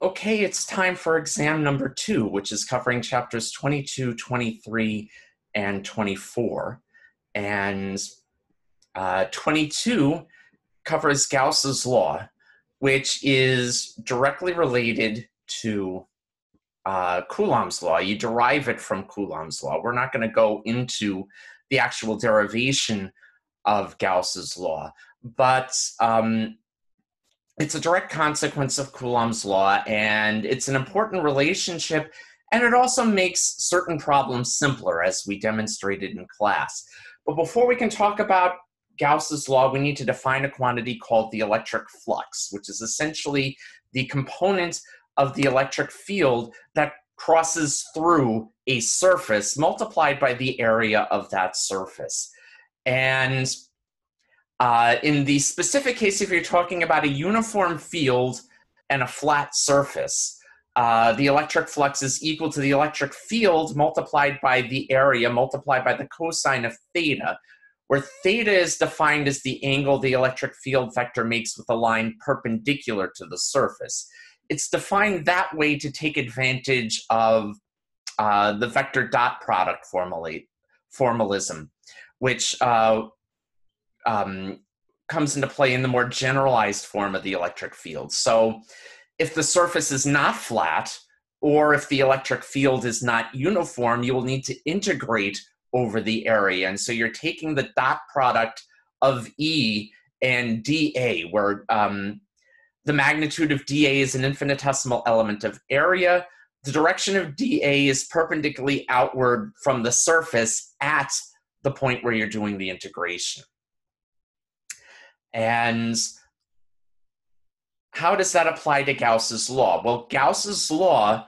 Okay, it's time for exam number 2, which is covering chapters 22, 23, and 24. And 22 covers Gauss's law, which is directly related to Coulomb's law. You derive it from Coulomb's law. We're not going to go into the actual derivation of Gauss's law, but it's a direct consequence of Coulomb's law, and it's an important relationship, and it also makes certain problems simpler, as we demonstrated in class. But before we can talk about Gauss's law, we need to define a quantity called the electric flux, which is essentially the component of the electric field that crosses through a surface multiplied by the area of that surface. And in the specific case, if you're talking about a uniform field and a flat surface, the electric flux is equal to the electric field multiplied by the area multiplied by the cosine of theta, where theta is defined as the angle the electric field vector makes with a line perpendicular to the surface. It's defined that way to take advantage of the vector dot product formalism, which comes into play in the more generalized form of the electric field. So if the surface is not flat, or if the electric field is not uniform, you will need to integrate over the area. And so you're taking the dot product of E and dA, where the magnitude of dA is an infinitesimal element of area. The direction of dA is perpendicularly outward from the surface at the point where you're doing the integration. And how does that apply to Gauss's law? Well, Gauss's law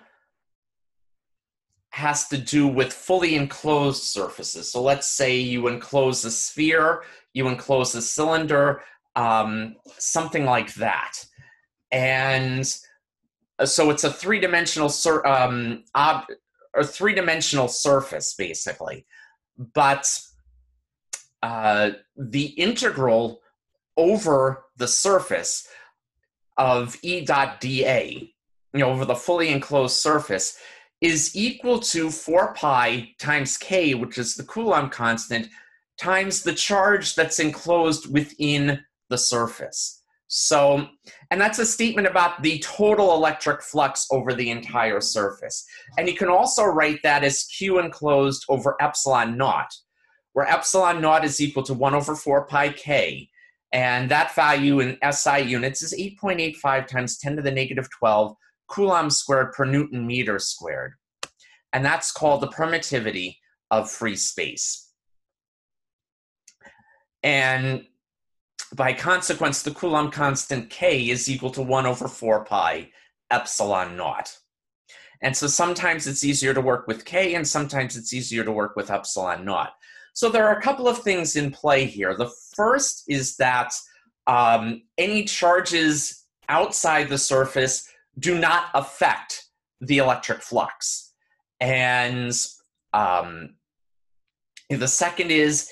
has to do with fully enclosed surfaces. So let's say you enclose a sphere, you enclose a cylinder, something like that. And so it's a three-dimensional surface, basically. But the integral over the surface of E dot dA, over the fully enclosed surface, is equal to 4 pi times k, which is the Coulomb constant, times the charge that's enclosed within the surface. So, and that's a statement about the total electric flux over the entire surface. And you can also write that as Q enclosed over epsilon naught, where epsilon naught is equal to 1 over 4 pi k. And that value in SI units is 8.85 times 10 to the negative 12 Coulomb squared per Newton meter squared. And that's called the permittivity of free space. And by consequence, the Coulomb constant K is equal to 1 over 4 pi epsilon naught. And so sometimes it's easier to work with K, and sometimes it's easier to work with epsilon naught. So there are a couple of things in play here. The first is that any charges outside the surface do not affect the electric flux. And the second is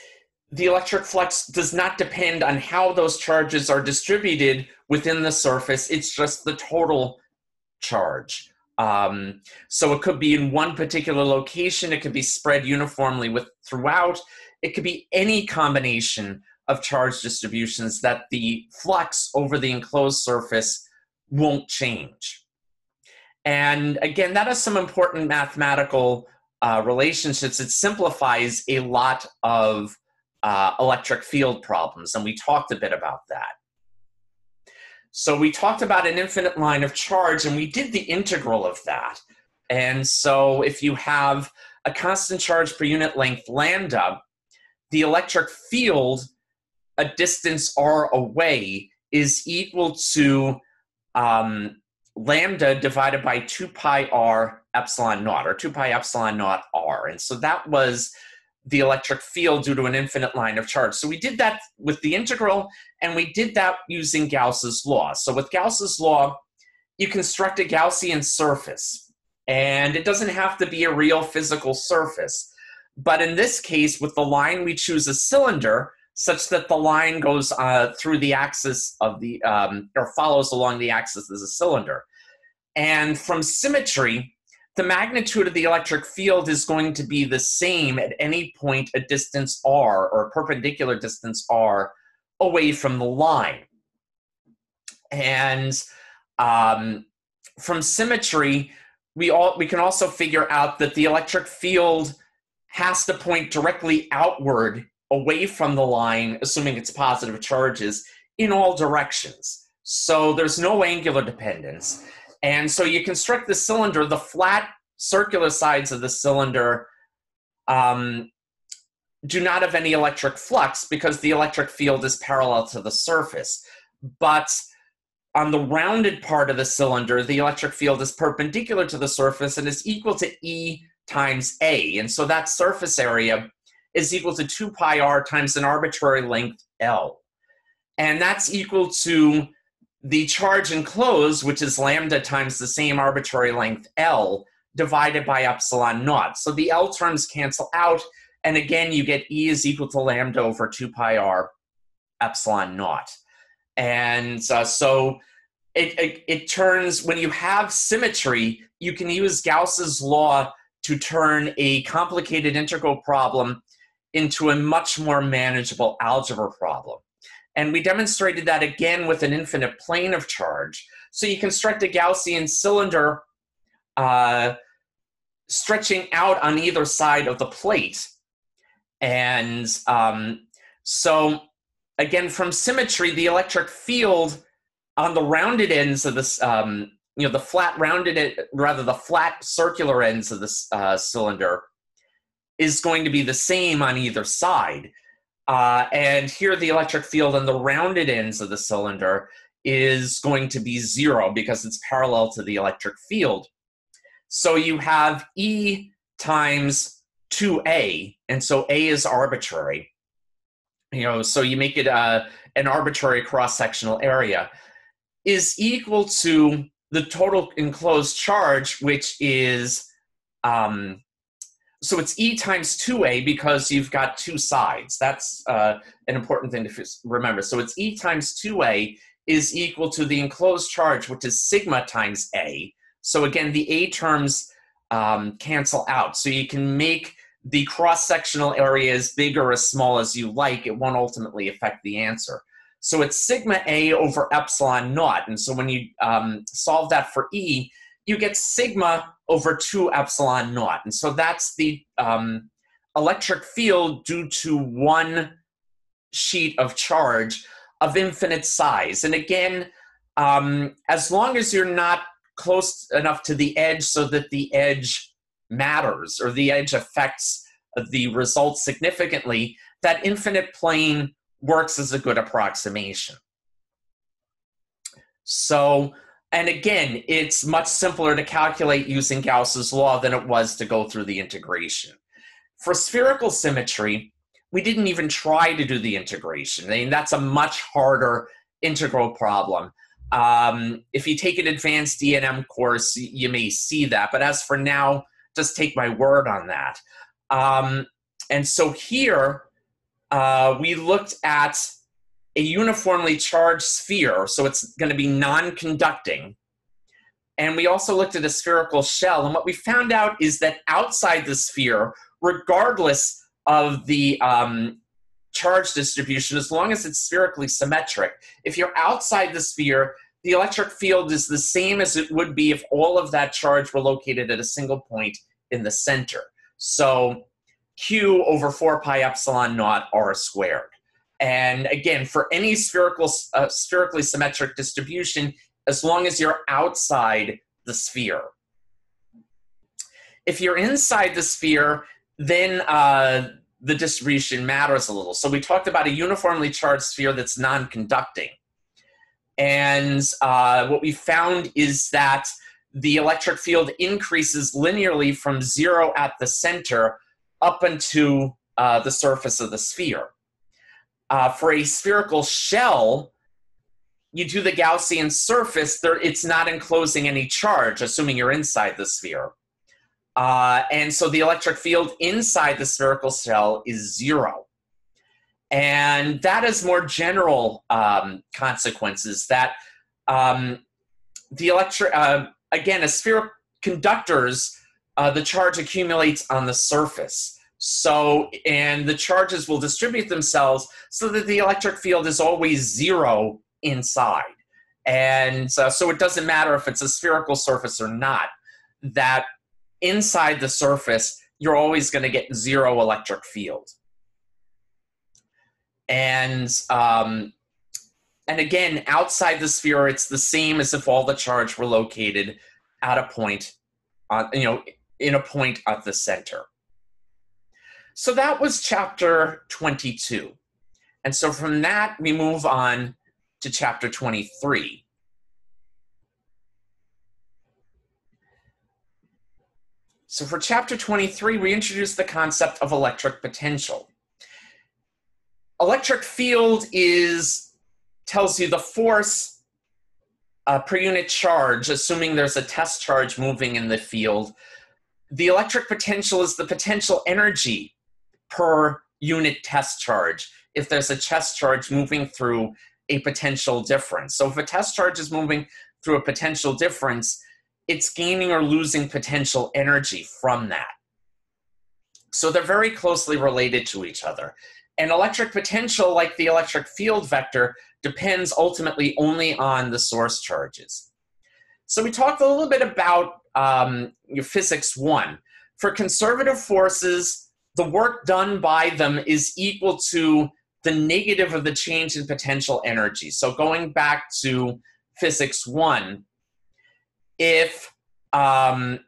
the electric flux does not depend on how those charges are distributed within the surface. It's just the total charge. So it could be in one particular location. It could be spread uniformly throughout. It could be any combination of charge distributions that the flux over the enclosed surface won't change. And again, that has some important mathematical relationships. It simplifies a lot of electric field problems, and we talked a bit about that. So we talked about an infinite line of charge, and we did the integral of that. And so if you have a constant charge per unit length lambda, the electric field a distance r away is equal to lambda divided by 2 pi r epsilon naught, or 2 pi epsilon naught r. And so that was the electric field due to an infinite line of charge. So we did that with the integral, and we did that using Gauss's law. So with Gauss's law, you construct a Gaussian surface, and it doesn't have to be a real physical surface. But in this case, with the line, we choose a cylinder such that the line goes through the axis of the, or follows along the axis as a cylinder. And from symmetry, the magnitude of the electric field is going to be the same at any point a distance r, or a perpendicular distance r, away from the line. And from symmetry, we can also figure out that the electric field has to point directly outward away from the line, assuming it's positive charges, in all directions. So there's no angular dependence. And so you construct the cylinder, the flat circular sides of the cylinder do not have any electric flux because the electric field is parallel to the surface. But on the rounded part of the cylinder, the electric field is perpendicular to the surface and is equal to E times A. And so that surface area is equal to 2 pi r times an arbitrary length L. And that's equal to the charge enclosed, which is lambda times the same arbitrary length L, divided by epsilon naught. So the L terms cancel out, and again, you get E is equal to lambda over 2 pi r epsilon naught. And so it turns, when you have symmetry, you can use Gauss's law to turn a complicated integral problem into a much more manageable algebra problem. And we demonstrated that again with an infinite plane of charge. So you construct a Gaussian cylinder stretching out on either side of the plate. And so again, from symmetry, the electric field on the rounded ends of this, the flat circular ends of this cylinder is going to be the same on either side. And here the electric field on the rounded ends of the cylinder is going to be 0 because it's parallel to the electric field. So you have E times 2A, and so A is arbitrary. So you make it an arbitrary cross-sectional area, is equal to the total enclosed charge, which is, so it's E times 2A because you've got two sides. That's an important thing to remember. So it's E times 2A is equal to the enclosed charge, which is sigma times A. So again, the A terms cancel out. So you can make the cross-sectional area as big or as small as you like. It won't ultimately affect the answer. So it's sigma A over epsilon naught. And so when you solve that for E, you get sigma over 2 epsilon naught. And so that's the electric field due to one sheet of charge of infinite size. And again, as long as you're not close enough to the edge so that the edge matters or the edge affects the results significantly, that infinite plane works as a good approximation. So, and again, it's much simpler to calculate using Gauss's law than it was to go through the integration. For spherical symmetry, we didn't even try to do the integration. I mean, that's a much harder integral problem. If you take an advanced D&M course, you may see that. But as for now, just take my word on that. And so here, we looked at a uniformly charged sphere, so it's going to be non-conducting. And we also looked at a spherical shell. And what we found out is that outside the sphere, regardless of the charge distribution, as long as it's spherically symmetric, if you're outside the sphere, the electric field is the same as it would be if all of that charge were located at a single point in the center. So Q over 4 pi epsilon naught r squared. And again, for any spherically symmetric distribution, as long as you're outside the sphere. If you're inside the sphere, then the distribution matters a little. So we talked about a uniformly charged sphere that's non-conducting. And what we found is that the electric field increases linearly from 0 at the center up into the surface of the sphere. For a spherical shell, you do the Gaussian surface, it's not enclosing any charge, assuming you're inside the sphere. And so the electric field inside the spherical shell is 0. And that has more general consequences, that again, a sphere conductors, the charge accumulates on the surface. So, and the charges will distribute themselves so that the electric field is always zero inside. And so it doesn't matter if it's a spherical surface or not, that inside the surface, you're always going to get zero electric field. And again, outside the sphere, it's the same as if all the charge were located at a point, in a point at the center. So that was chapter 22. And so from that, we move on to chapter 23. So for chapter 23, we introduce the concept of electric potential. Electric field tells you the force per unit charge, assuming there's a test charge moving in the field. The electric potential is the potential energy per unit test charge if there's a test charge moving through a potential difference. So if a test charge is moving through a potential difference, it's gaining or losing potential energy from that. So they're very closely related to each other. And electric potential, like the electric field vector, depends ultimately only on the source charges. So we talked a little bit about physics 1. For conservative forces, the work done by them is equal to the negative of the change in potential energy. So going back to physics 1, if an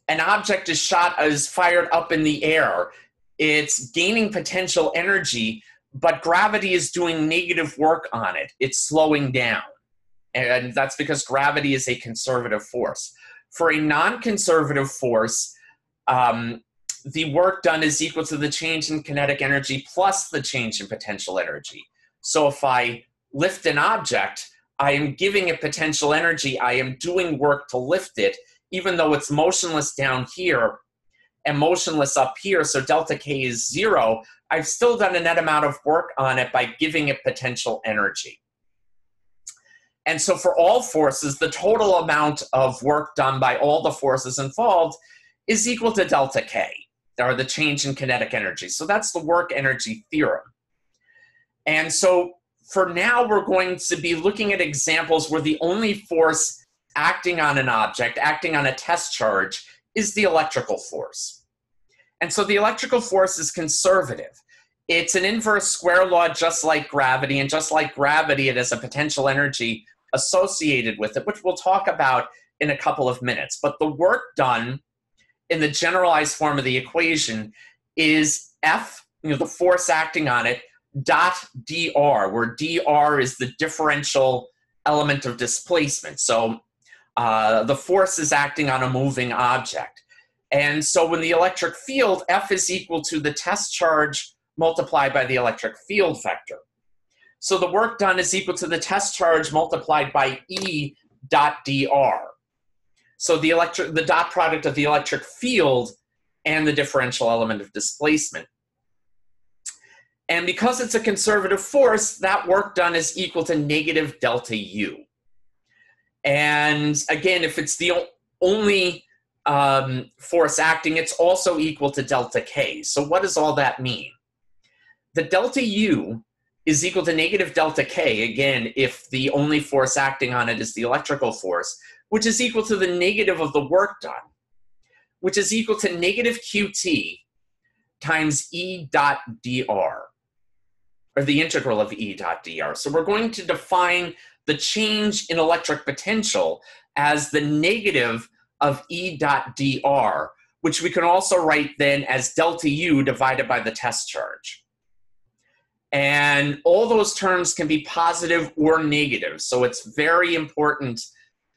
object is fired up in the air, it's gaining potential energy, but gravity is doing negative work on it. It's slowing down. And that's because gravity is a conservative force. For a non-conservative force, the work done is equal to the change in kinetic energy plus the change in potential energy. So if I lift an object, I am giving it potential energy. I am doing work to lift it, even though it's motionless down here and motionless up here, so delta K is 0, I've still done a net amount of work on it by giving it potential energy. And so for all forces, the total amount of work done by all the forces involved is equal to delta K, or the change in kinetic energy. So that's the work energy theorem. And so for now, we're going to be looking at examples where the only force acting on an object, acting on a test charge, is the electrical force. And so the electrical force is conservative. It's an inverse square law just like gravity, and just like gravity, it has a potential energy associated with it, which we'll talk about in a couple of minutes. But the work done in the generalized form of the equation is F, the force acting on it, dot dr, where dr is the differential element of displacement. So the force is acting on a moving object. And so when the electric field, F is equal to the test charge multiplied by the electric field vector. So the work done is equal to the test charge multiplied by E dot dr. So the dot product of the electric field and the differential element of displacement. And because it's a conservative force, that work done is equal to negative delta U. And again, if it's the only force acting, it's also equal to delta K. So what does all that mean? The delta U is equal to negative delta K, again, if the only force acting on it is the electrical force, which is equal to the negative of the work done, which is equal to negative QT times E dot dr, or the integral of E dot dr. So we're going to define the change in electric potential as the negative of E dot dr, which we can also write then as delta U divided by the test charge. And all those terms can be positive or negative. So it's very important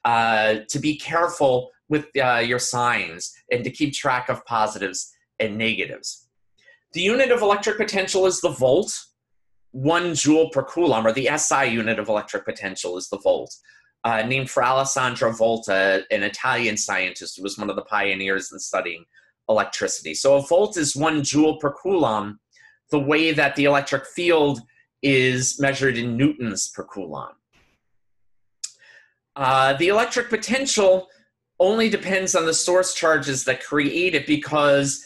to be careful with your signs and to keep track of positives and negatives. The unit of electric potential is the volt. 1 joule per coulomb, or the SI unit of electric potential is the volt, named for Alessandro Volta, an Italian scientist who was one of the pioneers in studying electricity. So a volt is 1 joule per coulomb, the way that the electric field is measured in newtons per coulomb. The electric potential only depends on the source charges that create it, because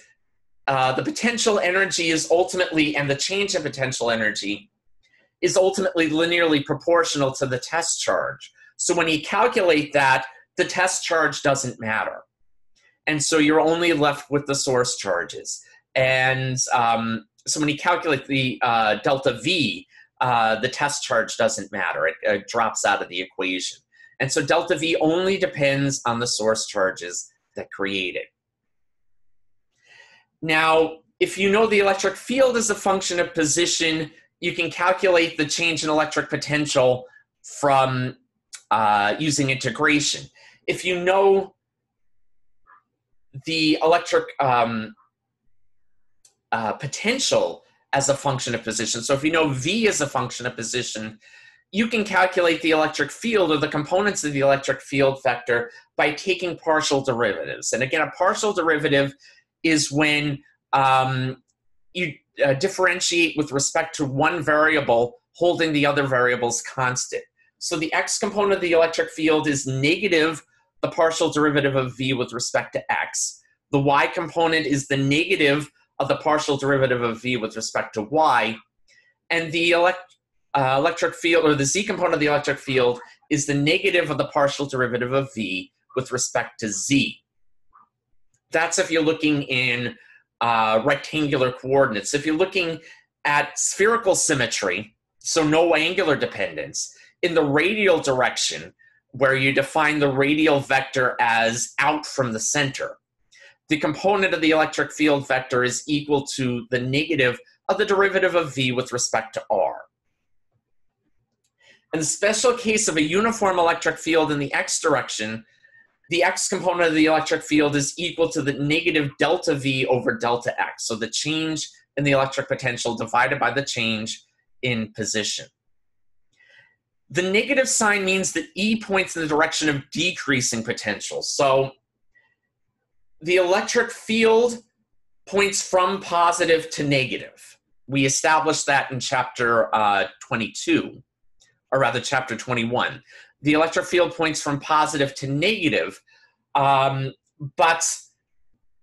the potential energy is ultimately, and the change in potential energy is ultimately linearly proportional to the test charge. So when you calculate that, the test charge doesn't matter. And so you're only left with the source charges. And so when you calculate the delta V, the test charge doesn't matter. It drops out of the equation. And so delta V only depends on the source charges that create it. Now, if you know the electric field is a function of position, you can calculate the change in electric potential from using integration. If you know the electric potential as a function of position, so if you know V is a function of position, you can calculate the electric field or the components of the electric field vector by taking partial derivatives. And again, a partial derivative is when you differentiate with respect to one variable, holding the other variables constant. So the x component of the electric field is negative the partial derivative of V with respect to x. The y component is the negative of the partial derivative of V with respect to y. And the electric field, or the z component of the electric field, is the negative of the partial derivative of V with respect to z. That's if you're looking in rectangular coordinates. If you're looking at spherical symmetry, so no angular dependence, in the radial direction, where you define the radial vector as out from the center, the component of the electric field vector is equal to the negative of the derivative of V with respect to r. In the special case of a uniform electric field in the x direction, the x component of the electric field is equal to the negative delta V over delta x. So the change in the electric potential divided by the change in position. The negative sign means that E points in the direction of decreasing potential. So the electric field points from positive to negative. We established that in chapter 22, or rather chapter 21. The electric field points from positive to negative, but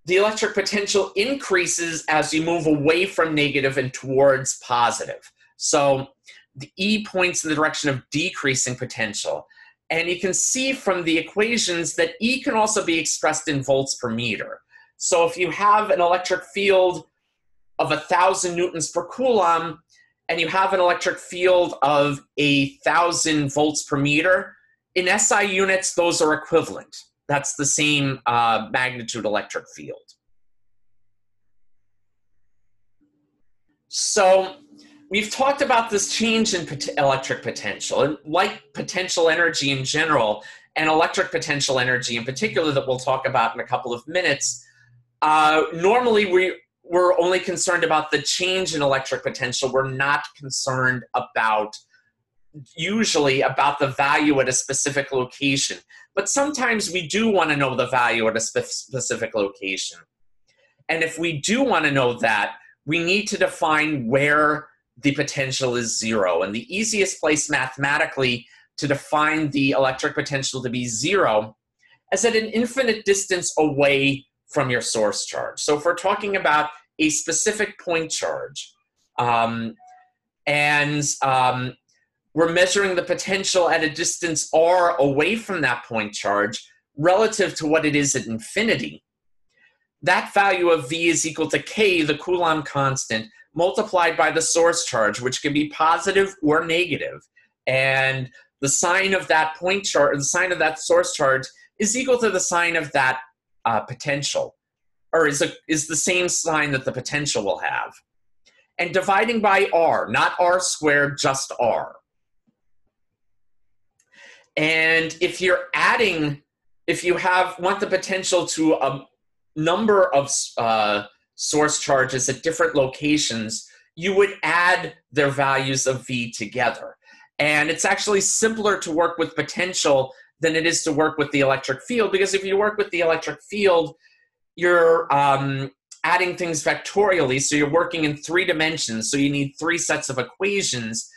the electric potential increases as you move away from negative and towards positive. So the E points in the direction of decreasing potential. And you can see from the equations that E can also be expressed in volts per meter. So if you have an electric field of 1,000 newtons per coulomb, and you have an electric field of 1,000 volts per meter, in SI units, those are equivalent. That's the same magnitude electric field. So we've talked about this change in electric potential, and like potential energy in general, and electric potential energy in particular that we'll talk about in a couple of minutes, normally we're only concerned about the change in electric potential. We're not concerned about, usually, about the value at a specific location. But sometimes we do want to know the value at a specific location. And if we do want to know that, we need to define where the potential is zero. And the easiest place mathematically to define the electric potential to be zero is at an infinite distance away from your source charge. So if we're talking about a specific point charge, we're measuring the potential at a distance r away from that point charge relative to what it is at infinity, that value of V is equal to K, the Coulomb constant, multiplied by the source charge, which can be positive or negative. And the sign of that point charge, the sign of that source charge, is equal to the sign of that potential, or is the same sign that the potential will have. And dividing by r, not r squared, just r. And if you're adding, if you want the potential to a number of source charges at different locations, you would add their values of V together. And it's actually simpler to work with potential than it is to work with the electric field, because if you work with the electric field, you're adding things vectorially, so you're working in 3 dimensions, so you need 3 sets of equations.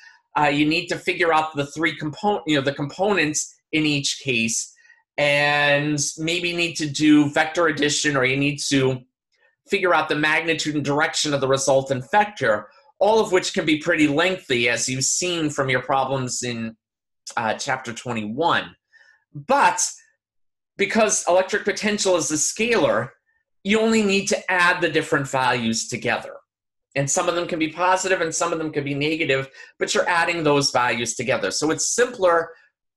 You need to figure out the 3 the components in each case, and maybe need to do vector addition, or you need to figure out the magnitude and direction of the resultant vector, all of which can be pretty lengthy, as you've seen from your problems in chapter 21. But because electric potential is a scalar, you only need to add the different values together. And some of them can be positive and some of them can be negative, but you're adding those values together. So it's simpler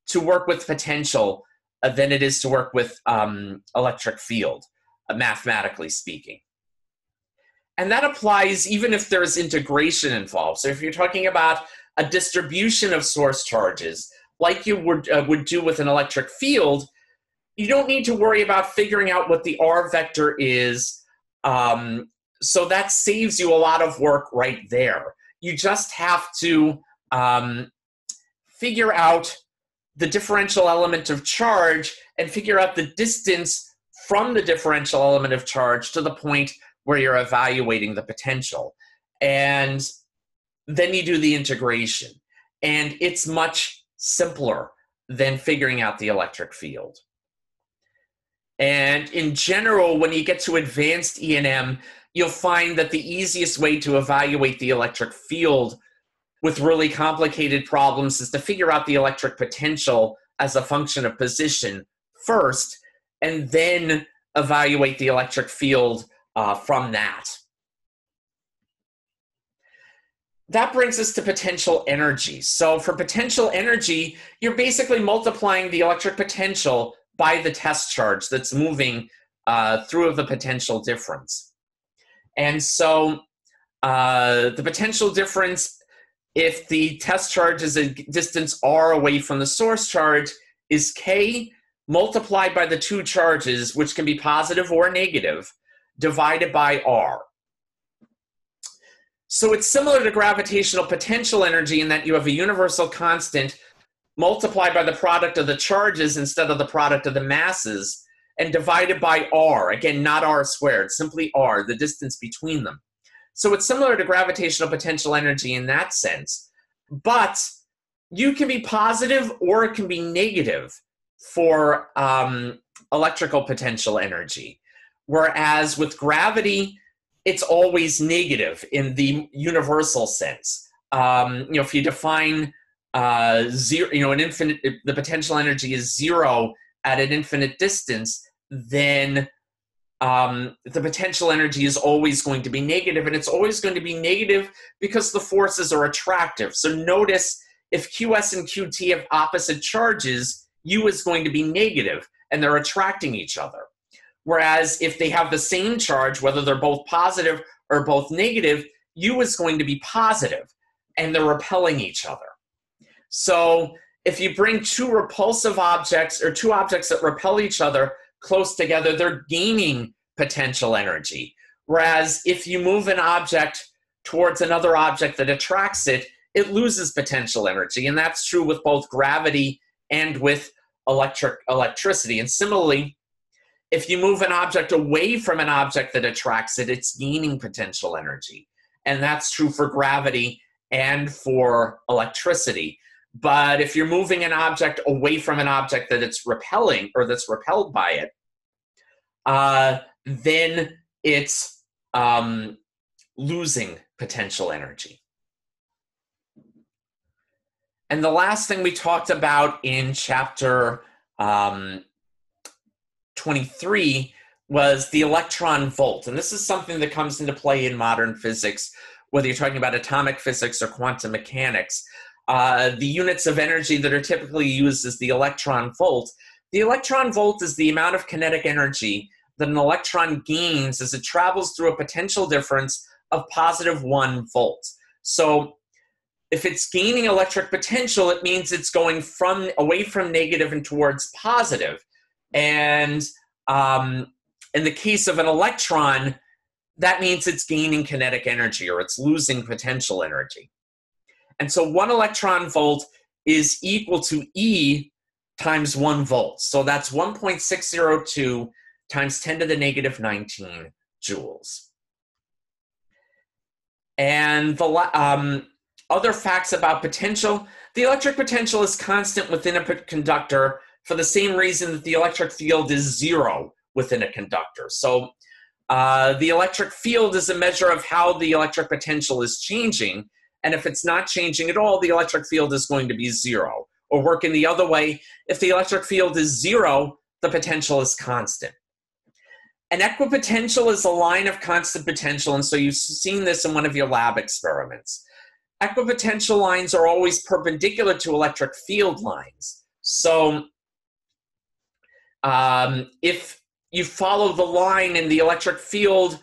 to work with potential than it is to work with electric field, mathematically speaking. And that applies even if there's integration involved. So if you're talking about a distribution of source charges, like you would do with an electric field, you don't need to worry about figuring out what the R vector is. So that saves you a lot of work right there. You just have to figure out the differential element of charge and figure out the distance from the differential element of charge to the point where you're evaluating the potential. And then you do the integration. And it's much simpler than figuring out the electric field. And in general, when you get to advanced E&M, you'll find that the easiest way to evaluate the electric field with really complicated problems is to figure out the electric potential as a function of position first, and then evaluate the electric field from that. That brings us to potential energy. So for potential energy, you're basically multiplying the electric potential by the test charge that's moving through the potential difference. And so the potential difference, if the test charge is a distance r away from the source charge, is k multiplied by the two charges, which can be positive or negative, divided by r. So it's similar to gravitational potential energy in that you have a universal constant multiplied by the product of the charges instead of the product of the masses, and divided by r. Again, not r squared, simply r, the distance between them. So it's similar to gravitational potential energy in that sense. But you can be positive or it can be negative for electrical potential energy. Whereas with gravity, it's always negative in the universal sense. If you define zero, an infinite, the potential energy is zero at an infinite distance, then the potential energy is always going to be negative, and it's always going to be negative because the forces are attractive. So notice if QS and QT have opposite charges, U is going to be negative, and they're attracting each other. Whereas if they have the same charge, whether they're both positive or both negative, U is going to be positive, and they're repelling each other. So if you bring two repulsive objects, or two objects that repel each other close together, they're gaining potential energy. Whereas if you move an object towards another object that attracts it, it loses potential energy. And that's true with both gravity and with electricity. And similarly, if you move an object away from an object that attracts it, it's gaining potential energy. And that's true for gravity and for electricity. But if you're moving an object away from an object that it's repelling, or that's repelled by it, then it's losing potential energy. And the last thing we talked about in chapter 23 was the electron volt. And this is something that comes into play in modern physics, whether you're talking about atomic physics or quantum mechanics. The units of energy that are typically used is the electron volt. The electron volt is the amount of kinetic energy that an electron gains as it travels through a potential difference of +1 volts. So if it's gaining electric potential, it means it's going away from negative and towards positive. And in the case of an electron, that means it's gaining kinetic energy, or it's losing potential energy. And so 1 electron volt is equal to E times 1 volt. So that's 1.602 times 10 to the negative 19 joules. And the other facts about potential: the electric potential is constant within a conductor for the same reason that the electric field is zero within a conductor. So the electric field is a measure of how the electric potential is changing, and if it's not changing at all, the electric field is going to be zero. Or working the other way, if the electric field is zero, the potential is constant. An equipotential is a line of constant potential, and so you've seen this in one of your lab experiments. Equipotential lines are always perpendicular to electric field lines. So if you follow the line and the electric field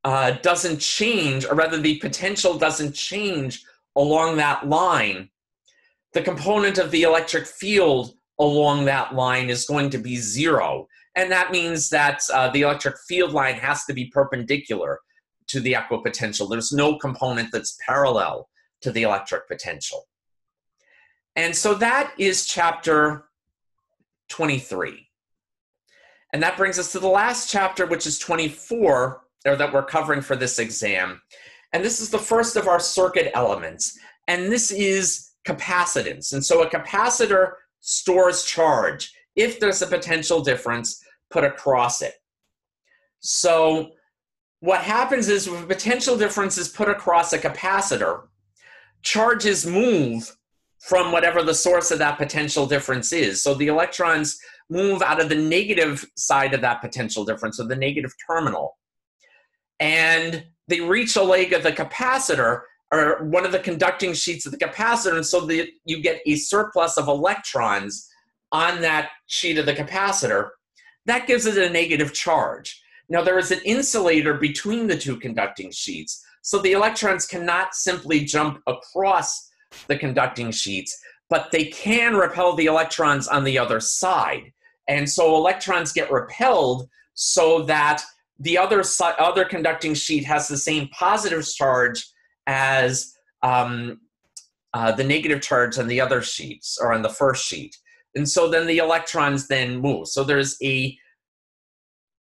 doesn't change, or rather the potential doesn't change along that line, the component of the electric field along that line is going to be zero. And that means that the electric field line has to be perpendicular to the equipotential. There's no component that's parallel to the electric potential. And so that is chapter 23. And that brings us to the last chapter, which is 24, or that we're covering for this exam. And this is the first of our circuit elements. And this is capacitance. And so a capacitor stores charge if there's a potential difference put across it. So what happens is when a potential difference is put across a capacitor, charges move from whatever the source of that potential difference is. So the electrons move out of the negative side of that potential difference, or the negative terminal, and they reach a leg of the capacitor, or one of the conducting sheets of the capacitor, and so you get a surplus of electrons on that sheet of the capacitor. That gives it a negative charge. Now, there is an insulator between the two conducting sheets, so the electrons cannot simply jump across the conducting sheets, but they can repel the electrons on the other side. And so electrons get repelled so that the other conducting sheet has the same positive charge as the negative charge on the other sheets, or on the first sheet. And so then the electrons then move. So there's a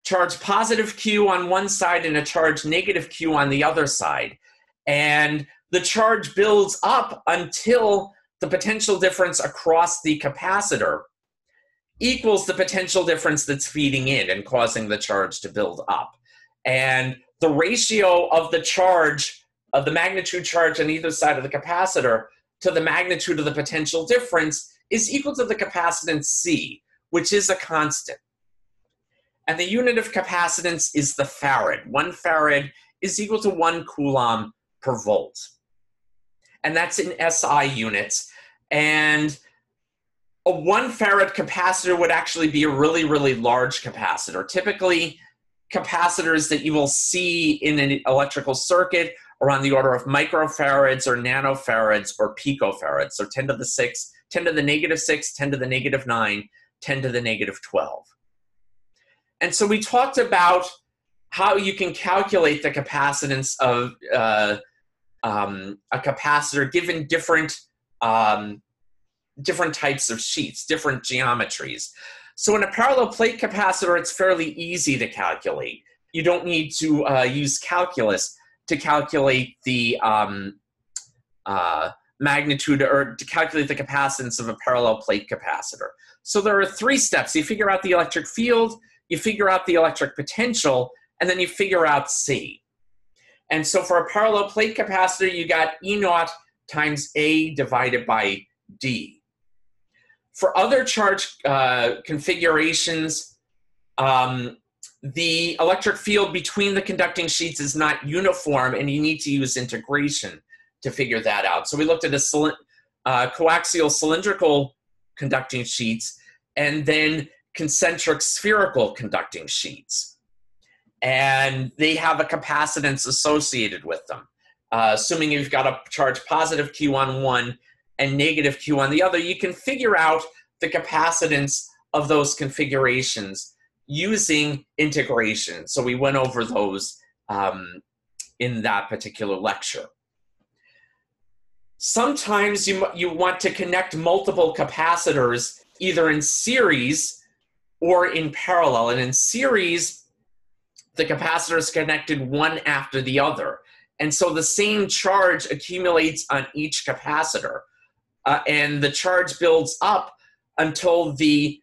charge positive Q on one side and a charge negative Q on the other side. And the charge builds up until the potential difference across the capacitor equals the potential difference that's feeding in and causing the charge to build up. And the ratio of the charge, of the magnitude charge on either side of the capacitor to the magnitude of the potential difference is equal to the capacitance C, which is a constant. And the unit of capacitance is the farad. 1 farad is equal to 1 coulomb per volt. And that's in SI units. And a 1 farad capacitor would actually be a really, really large capacitor. Typically, capacitors that you will see in an electrical circuit are on the order of microfarads or nanofarads or picofarads. So 10 to the 6, 10 to the negative 6, 10 to the negative 9, 10 to the negative 12. And so we talked about how you can calculate the capacitance of a capacitor given different types of sheets, different geometries. So in a parallel plate capacitor, it's fairly easy to calculate. You don't need to use calculus to calculate the magnitude, or to calculate the capacitance of a parallel plate capacitor. So there are 3 steps. You figure out the electric field, you figure out the electric potential, and then you figure out C. And so for a parallel plate capacitor, you got E naught times A divided by D. For other charge configurations, the electric field between the conducting sheets is not uniform, and you need to use integration to figure that out. So we looked at a coaxial cylindrical conducting sheets, and then concentric spherical conducting sheets. And they have a capacitance associated with them. Assuming you've got a charge positive Q on one and negative Q on the other, you can figure out the capacitance of those configurations using integration. So we went over those in that particular lecture. Sometimes you want to connect multiple capacitors either in series or in parallel. And in series, the capacitor is connected one after the other. And so the same charge accumulates on each capacitor. And the charge builds up until the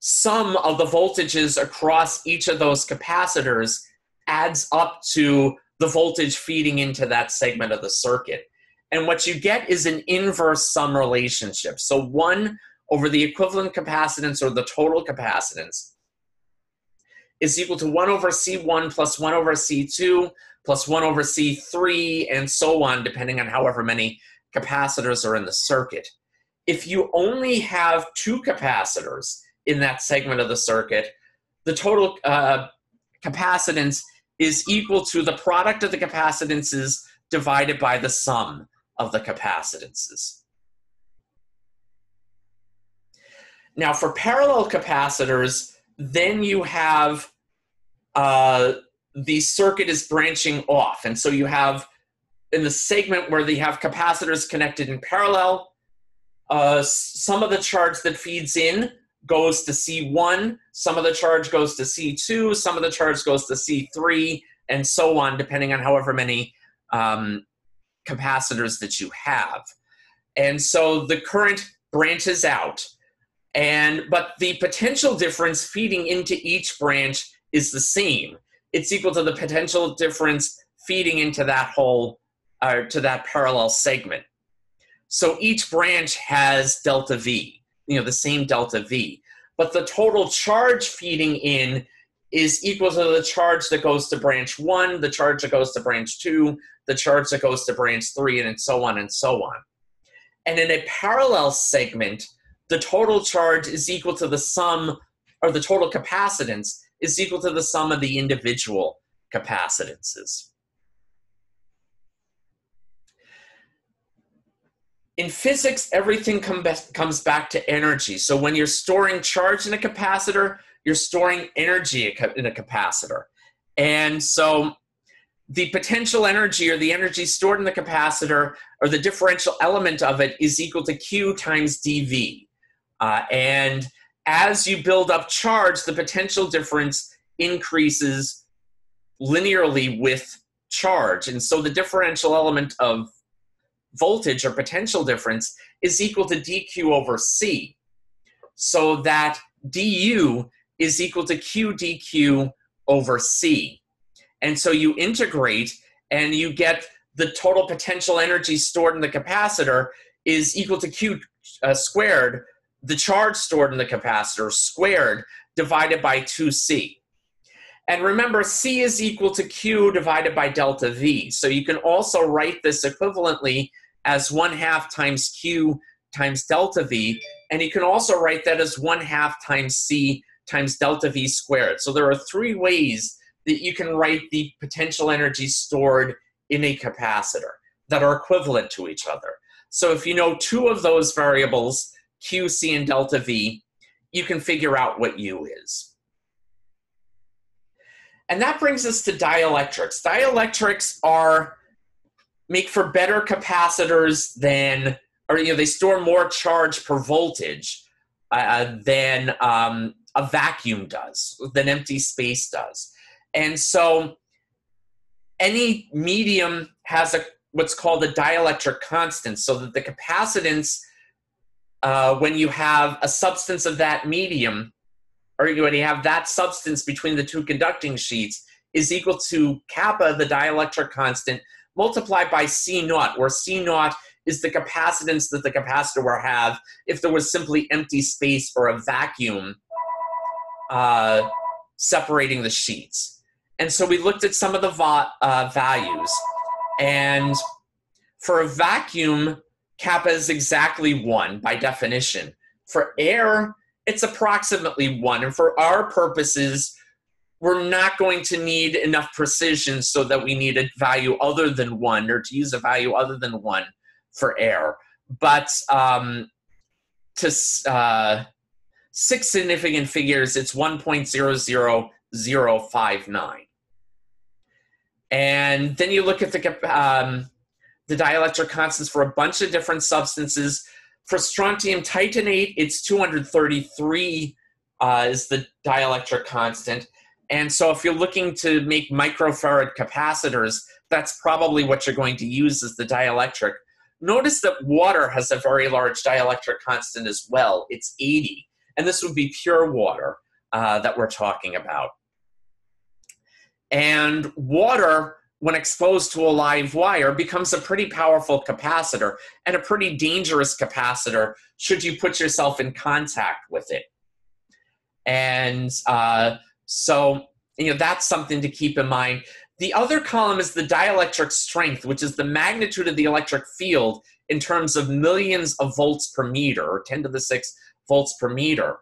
sum of the voltages across each of those capacitors adds up to the voltage feeding into that segment of the circuit. And what you get is an inverse sum relationship. So 1 over the equivalent capacitance, or the total capacitance, is equal to 1 over C1 plus 1 over C2 plus 1 over C3, and so on, depending on however many capacitors are in the circuit. If you only have 2 capacitors in that segment of the circuit, the total capacitance is equal to the product of the capacitances divided by the sum of the capacitances. Now, for parallel capacitors, then you have the circuit is branching off. And so you have, in the segment where they have capacitors connected in parallel, some of the charge that feeds in goes to C1, some of the charge goes to C2, some of the charge goes to C3, and so on, depending on however many capacitors that you have. And so the current branches out, but the potential difference feeding into each branch is the same. It's equal to the potential difference feeding into that whole, to that parallel segment. So each branch has delta V, the same delta V. But the total charge feeding in is equal to the charge that goes to branch 1, the charge that goes to branch 2, the charge that goes to branch 3, and so on and so on. And in a parallel segment, the total charge is equal to the sum, or the total capacitance is equal to the sum of the individual capacitances. In physics, everything comes back to energy. So when you're storing charge in a capacitor, you're storing energy in a capacitor. And so the potential energy, or the energy stored in the capacitor, or the differential element of it, is equal to Q times dV. And as you build up charge, the potential difference increases linearly with charge. And so the differential element of voltage, or potential difference, is equal to dq over c, so that du is equal to q dq over c. And so you integrate and you get the total potential energy stored in the capacitor is equal to q squared, the charge stored in the capacitor, squared, divided by 2c. And remember, c is equal to q divided by delta v. So you can also write this equivalently as 1/2 times q times delta v, and you can also write that as 1/2 times c times delta v squared. So there are 3 ways that you can write the potential energy stored in a capacitor that are equivalent to each other. So if you know 2 of those variables, q, c, and delta v, you can figure out what u is. And that brings us to dielectrics. Dielectrics make for better capacitors than, or they store more charge per voltage than a vacuum does, than empty space does. And so any medium has what's called a dielectric constant, so that the capacitance, when you have a substance of that medium, or when you have that substance between the 2 conducting sheets, is equal to kappa, the dielectric constant, multiplied by C0, where C0 is the capacitance that the capacitor will have if there was simply empty space or a vacuum separating the sheets. And so we looked at some of the values. And for a vacuum, kappa is exactly 1 by definition. For air, it's approximately 1. And for our purposes, we're not going to need enough precision so that we need a value other than 1, or to use a value other than 1 for air. But to 6 significant figures, it's 1.00059. And then you look at the dielectric constants for a bunch of different substances. For strontium titanate, it's 233 is the dielectric constant. And so if you're looking to make microfarad capacitors, that's probably what you're going to use as the dielectric. Notice that water has a very large dielectric constant as well. It's 80. and this would be pure water that we're talking about. And water, when exposed to a live wire, becomes a pretty powerful capacitor and a pretty dangerous capacitor should you put yourself in contact with it. And so, that's something to keep in mind. The other column is the dielectric strength, which is the magnitude of the electric field in terms of millions of volts per meter, or 10 to the 6 volts per meter.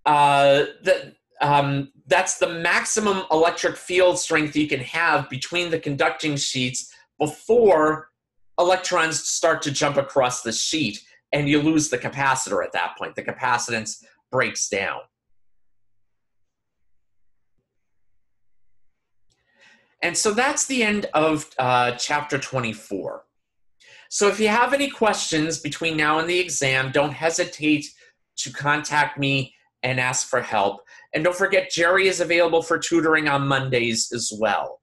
That's the maximum electric field strength you can have between the conducting sheets before electrons start to jump across the sheet, and you lose the capacitor at that point. The capacitance breaks down. And so that's the end of chapter 24. So if you have any questions between now and the exam, don't hesitate to contact me and ask for help. And don't forget, Jerry is available for tutoring on Mondays as well,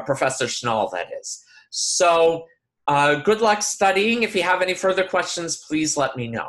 Professor Schnall, that is. So good luck studying. If you have any further questions, please let me know.